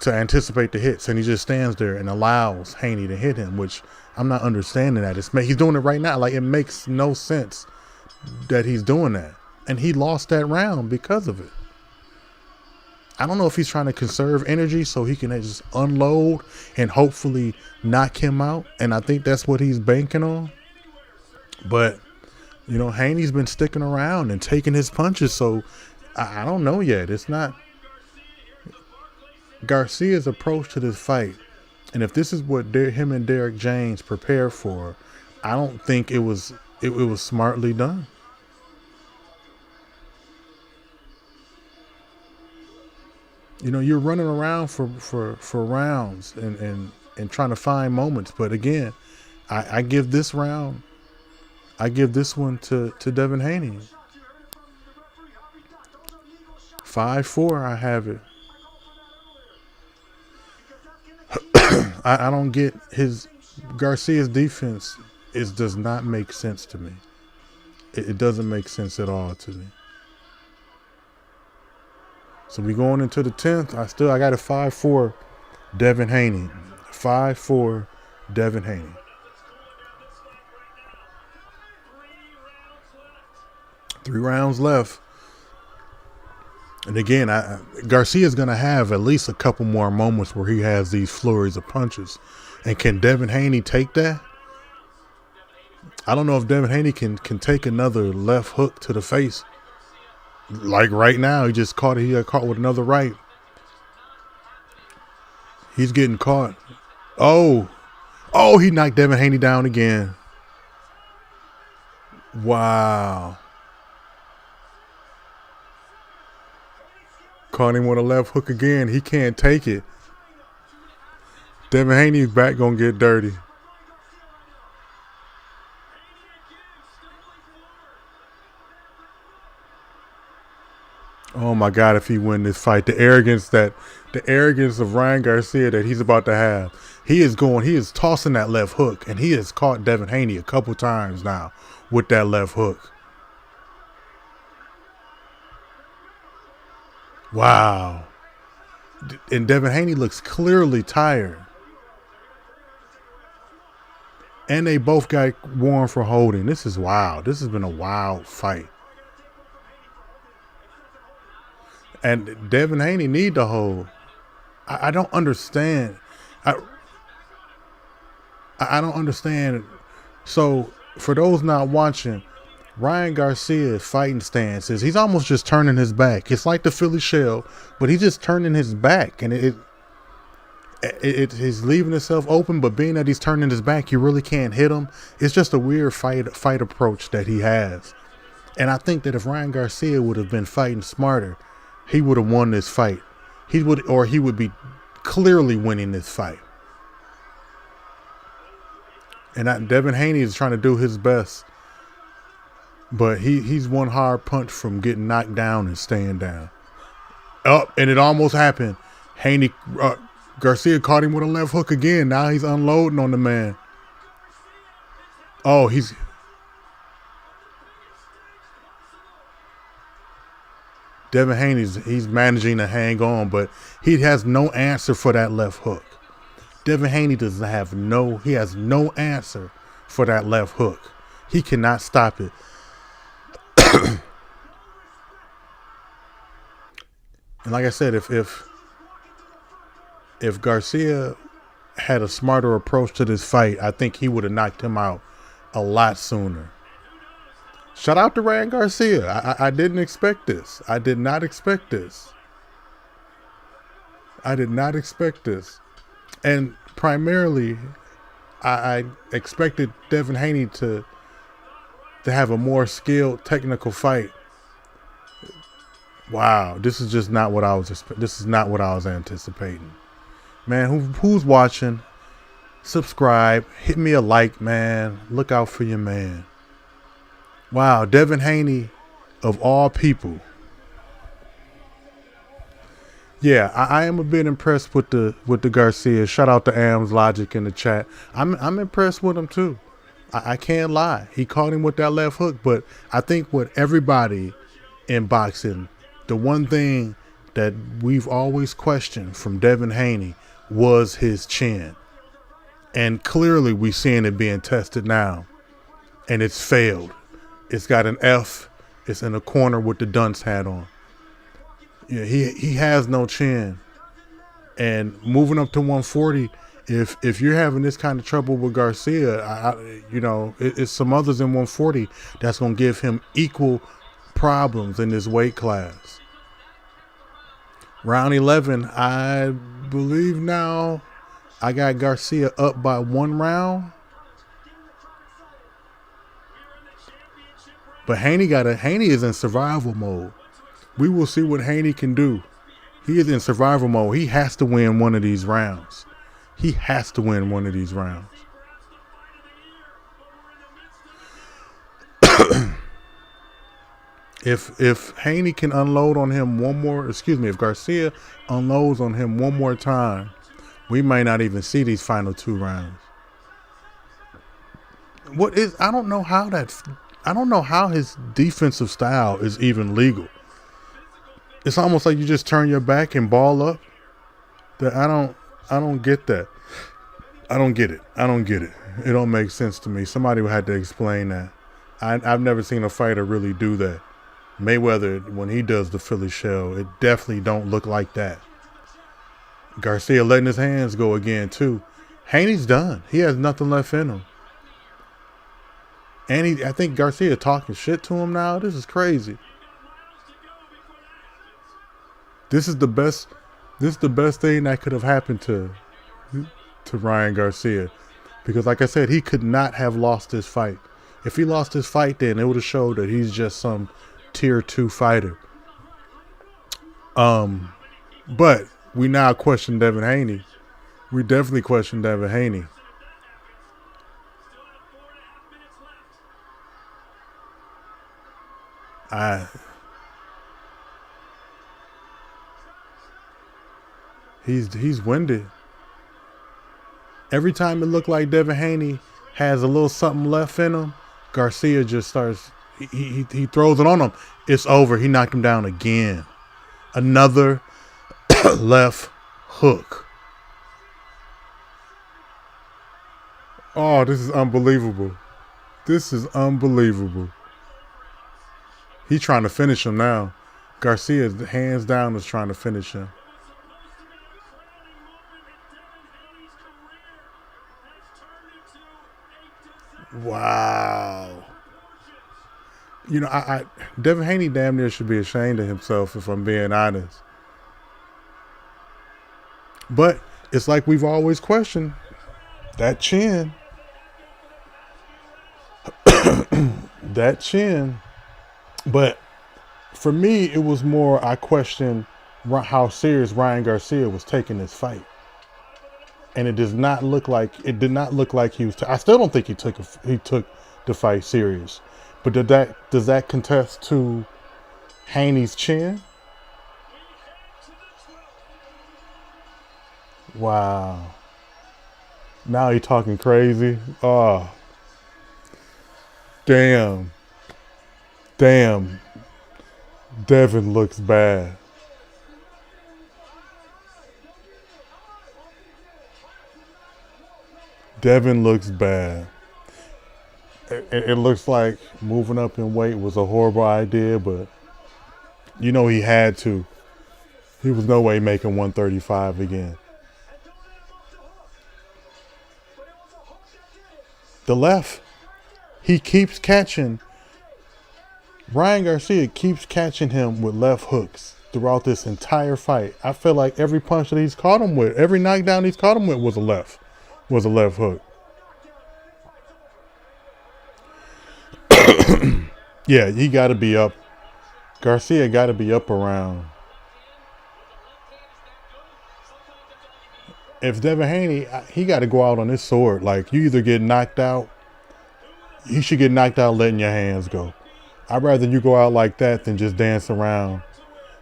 anticipate the hits, and he just stands there and allows Haney to hit him, which I'm not understanding that. He's doing it right now. Like, it makes no sense that he's doing that. And he lost that round because of it. I don't know if he's trying to conserve energy so he can just unload and hopefully knock him out. And I think that's what he's banking on. But, Haney's been sticking around and taking his punches. So I don't know yet. It's not Garcia's approach to this fight. And if this is what him and Derek James prepared for, I don't think it was smartly done. You're running around for rounds and trying to find moments. But again, I give this one to Devin Haney. 5-4, I have it. I don't get Garcia's defense. It does not make sense to me. It doesn't make sense at all to me. So we going into the 10th. I got a 5-4 Devin Haney. 5-4 Devin Haney. Three rounds left. And again, Garcia's going to have at least a couple more moments where he has these flurries of punches. And can Devin Haney take that? I don't know if Devin Haney can take another left hook to the face. Like right now, he got caught with another right. He's getting caught. Oh, he knocked Devin Haney down again. Wow. Caught him with a left hook again. He can't take it. Devin Haney's back gonna get dirty. Oh my God! If he win this fight, the arrogance of Ryan Garcia that he's about to have. He is tossing that left hook, and he has caught Devin Haney a couple times now with that left hook. Wow. And Devin Haney looks clearly tired. And they both got warned for holding. This is wild. This has been a wild fight. And Devin Haney need to hold. I don't understand. I don't understand. So for those not watching, Ryan Garcia's fighting stance is he's almost just turning his back. It's like the Philly shell, but he's just turning his back, and he's leaving himself open. But being that he's turning his back, you really can't hit him. It's just a weird fight approach that he has. And I think that if Ryan Garcia would have been fighting smarter, he would have won this fight. He would be clearly winning this fight. And Devin Haney is trying to do his best. But he's one hard punch from getting knocked down and staying down. And it almost happened. Garcia caught him with a left hook again. Now he's unloading on the man. Oh, Devin Haney's managing to hang on, but he has no answer for that left hook. Devin Haney has no answer for that left hook. He cannot stop it. And like I said, if Garcia had a smarter approach to this fight, I think he would have knocked him out a lot sooner. Shout out to Ryan Garcia. I didn't expect this. I did not expect this. And primarily, I expected Devin Haney to have a more skilled technical fight. Wow, this is just not what I was This is not what I was anticipating. Man, who's watching? Subscribe. Hit me a like, man. Look out for your man. Wow, Devin Haney, of all people. Yeah, I am a bit impressed with the Garcia. Shout out to Am's Logic in the chat. I'm impressed with him too. I can't lie. He caught him with that left hook, but I think what everybody in boxing, the one thing that we've always questioned from Devin Haney was his chin. And clearly we're seeing it being tested now. And it's failed. It's got an F. It's in a corner with the dunce hat on. Yeah, he has no chin. And moving up to 140, if you're having this kind of trouble with Garcia, it's some others in 140 that's going to give him equal problems in this weight class. Round 11, I believe now I got Garcia up by 1 round. But Haney is in survival mode. We will see what Haney can do. He is in survival mode. He has to win one of these rounds. If Haney can unload on him if Garcia unloads on him one more time, we might not even see these final 2 rounds. I don't know how his defensive style is even legal. It's almost like you just turn your back and ball up. I don't get that. I don't get it. It don't make sense to me. Somebody would have to explain that. I've never seen a fighter really do that. Mayweather, when he does the Philly shell, it definitely don't look like that. Garcia letting his hands go again too. Haney's done. He has nothing left in him. And I think Garcia talking shit to him now. This is crazy. This is the best thing that could have happened to Ryan Garcia. Because like I said, he could not have lost this fight. If he lost his fight, then it would have showed that he's just some tier 2 fighter. But we now question Devin Haney. We definitely question Devin Haney. He's winded. Every time it looked like Devin Haney has a little something left in him, Garcia just starts. He throws it on him. It's over. He knocked him down again. Another left hook. Oh, this is unbelievable. This is unbelievable. He's trying to finish him now. Garcia, hands down, is trying to finish him. Wow. You know, Devin Haney damn near should be ashamed of himself, if I'm being honest. But it's like we've always questioned. That chin. That chin. But for me, it was more I questioned how serious Ryan Garcia was taking this fight. And it did not look like he was. I still don't think he took the fight serious. But does that contest to Haney's chin? Wow. Now he talking crazy. Oh, damn. Devin looks bad. Devin looks bad. It looks like moving up in weight was a horrible idea, but you know he had to. He was no way making 135 again. The left, he keeps catching. Ryan Garcia keeps catching him with left hooks throughout this entire fight. I feel like every punch that he's caught him with, every knockdown he's caught him with was a left hook. Yeah, he got to be up. Garcia got to be up around. If Devin Haney, he got to go out on his sword. Like, you either get knocked out, you should get knocked out letting your hands go. I'd rather you go out like that than just dance around.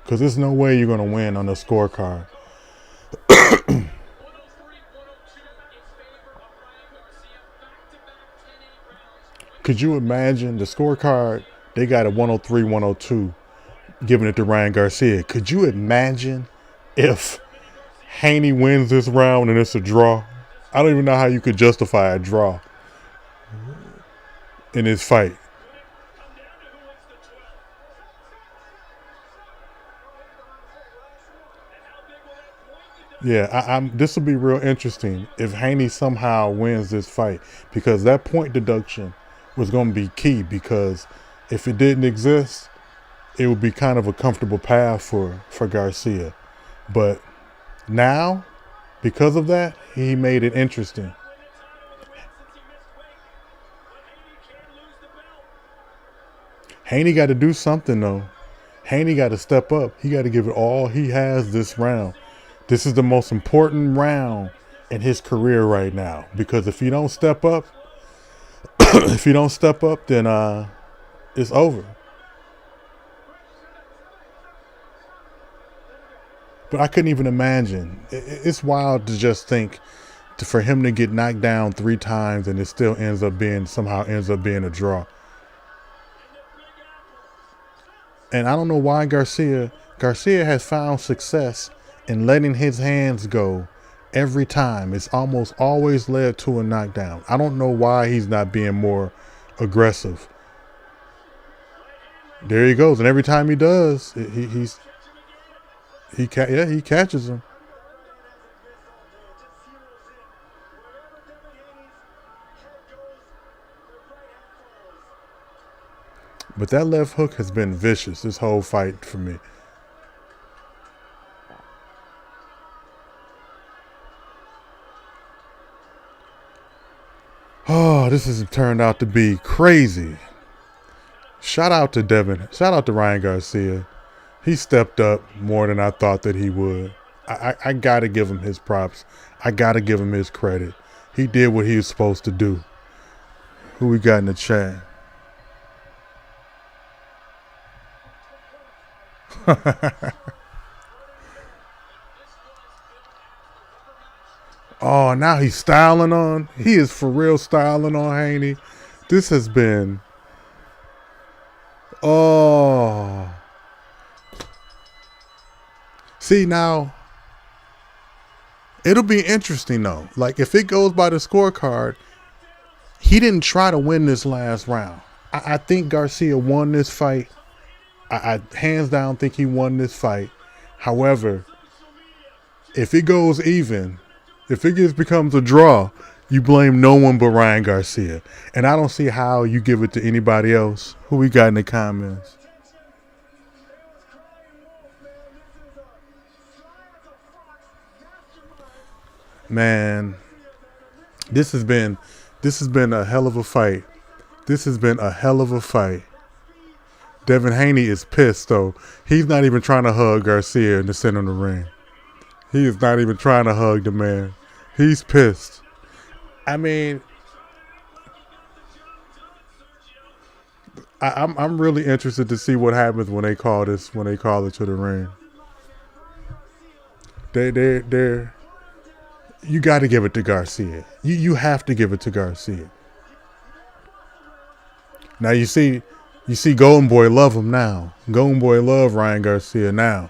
Because there's no way you're going to win on the scorecard. Could you imagine the scorecard? They got a 103, 102, giving it to Ryan Garcia. Could you imagine if Haney wins this round and it's a draw? I don't even know how you could justify a draw in this fight. Yeah, this will be real interesting if Haney somehow wins this fight, because that point deduction was going to be key, because if it didn't exist, it would be kind of a comfortable path for Garcia. But now, because of that, he made it interesting. Haney got to do something, though. Haney got to step up. He got to give it all he has this round. This is the most important round in his career right now, because if you don't step up, then it's over. But I couldn't even imagine. It's wild to just think for him to get knocked down 3 times and it still ends up being a draw. And I don't know why Garcia has found success in letting his hands go every time. It's almost always led to a knockdown. I don't know why he's not being more aggressive. There he goes, and every time he does, he catches him. But that left hook has been vicious this whole fight for me. Oh, this has turned out to be crazy. Shout out to Devin. Shout out to Ryan Garcia. He stepped up more than I thought that he would. I got to give him his props. I got to give him his credit. He did what he was supposed to do. Who we got in the chat? Oh, now he's styling on. He is for real styling on Haney. This has been... Oh. See, now, it'll be interesting, though. Like, if it goes by the scorecard, he didn't try to win this last round. I think Garcia won this fight. I hands down think he won this fight. However, if it goes even, if it becomes a draw, you blame no one but Ryan Garcia. And I don't see how you give it to anybody else. Who we got in the comments? Man, this has been a hell of a fight. This has been a hell of a fight. Devin Haney is pissed, though. He's not even trying to hug Garcia in the center of the ring. He is not even trying to hug the man. He's pissed. I mean, I'm really interested to see what happens when they call this, when they call it to the ring. They're you got to give it to Garcia. You have to give it to Garcia. Now you see Golden Boy love him now. Golden Boy love Ryan Garcia now.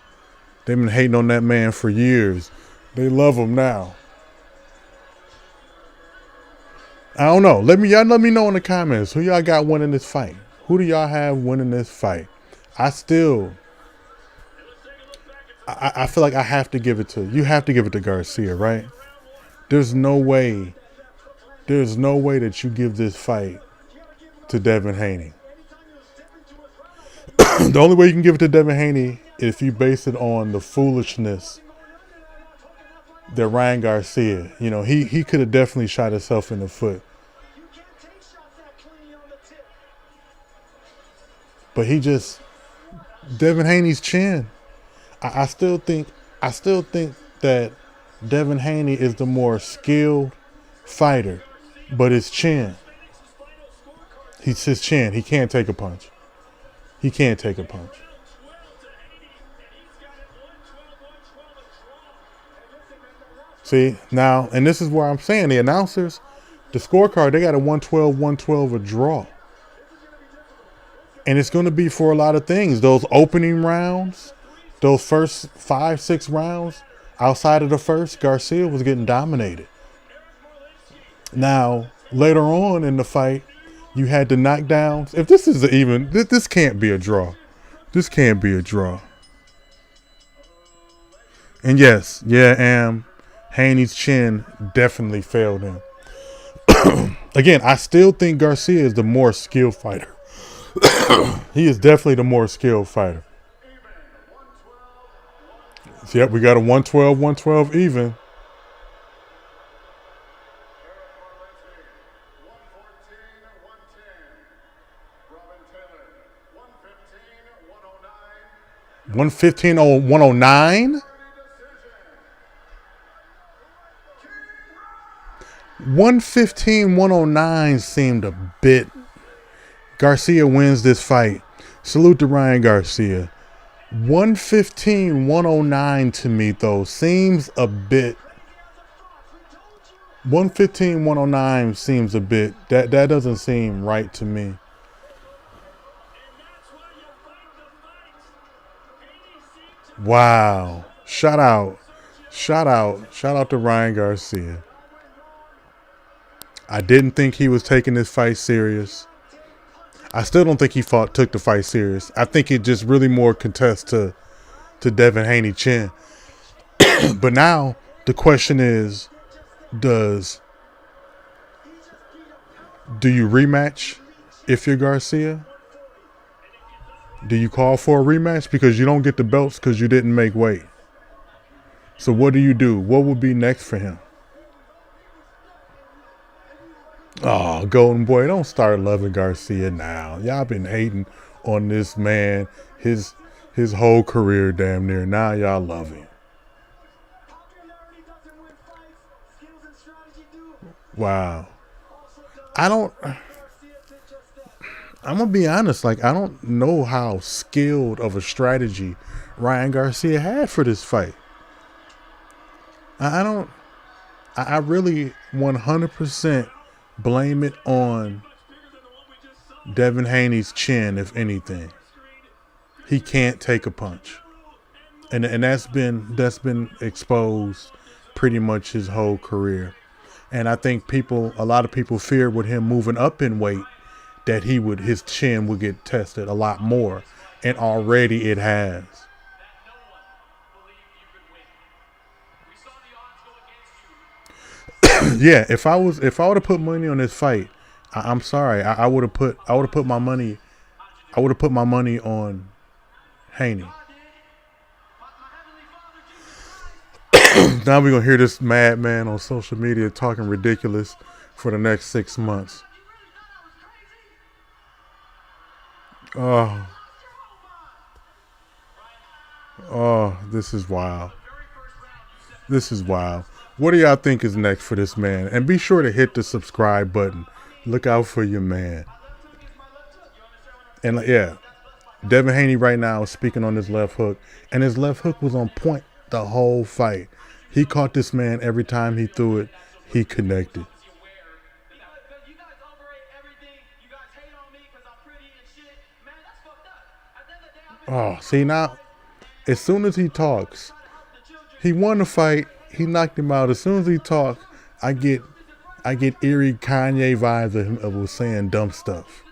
They've been hating on that man for years. They love him now. I don't know. Y'all let me know in the comments who y'all got winning this fight. Who do y'all have winning this fight? I feel like I have to give it to you. Have to give it to Garcia, right? There's no way that you give this fight to Devin Haney. The only way you can give it to Devin Haney is if you base it on the foolishness that Ryan Garcia, he could have definitely shot himself in the foot. But Devin Haney's chin. I still think that Devin Haney is the more skilled fighter, but his chin. He's his chin. He can't take a punch. He can't take a punch. See, now, and this is where I'm saying the announcers, the scorecard, they got a 112 a draw. And it's going to be for a lot of things. Those opening rounds, those first 5-6 rounds, outside of the first, Garcia was getting dominated. Now, later on in the fight, you had the knockdowns. If this is this can't be a draw. This can't be a draw. And yes, Haney's chin definitely failed him. Again, I still think Garcia is the more skilled fighter. He is definitely the more skilled fighter. So, yep, we got a 112 even. $115 109. 115-109 seemed a bit. Garcia wins this fight. Salute to Ryan Garcia. 115-109 to me, though, seems a bit. 115-109 seems a bit. That doesn't seem right to me. Wow. Shout out to Ryan Garcia. I didn't think he was taking this fight serious. I still don't think he took the fight serious. I think it just really more contests to Devin Haney chin. But now the question is, do you rematch if you're Garcia? Do you call for a rematch? Because you don't get the belts because you didn't make weight. So what do you do? What would be next for him? Oh, Golden Boy, don't start loving Garcia now. Y'all been hating on this man his whole career damn near. Now y'all love him. Wow. I don't I'm gonna be honest, like I don't know how skilled of a strategy Ryan Garcia had for this fight. I don't I really 100% blame it on Devin Haney's chin, if anything. He can't take a punch. And that's been exposed pretty much his whole career. And I think a lot of people feared with him moving up in weight that his chin would get tested a lot more. And already it has. Yeah, if I would have put money on this fight, I'm sorry, I would have put my money on Haney. Now we're gonna hear this madman on social media talking ridiculous for the next 6 months. Oh, this is wild. This is wild. What do y'all think is next for this man? And be sure to hit the subscribe button. Look out for your man. And yeah, Devin Haney right now is speaking on his left hook. And his left hook was on point the whole fight. He caught this man every time he threw it. He connected. Oh, see now, as soon as he talks, he won the fight. He knocked him out. As soon as he talks, I get eerie Kanye vibes of him saying dumb stuff.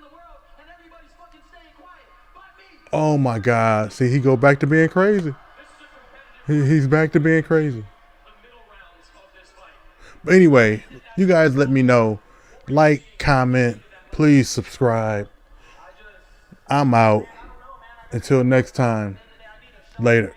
Oh my God! See, he go back to being crazy. He's back to being crazy. But anyway, you guys let me know. Like, comment, please subscribe. I'm out. Until next time, later.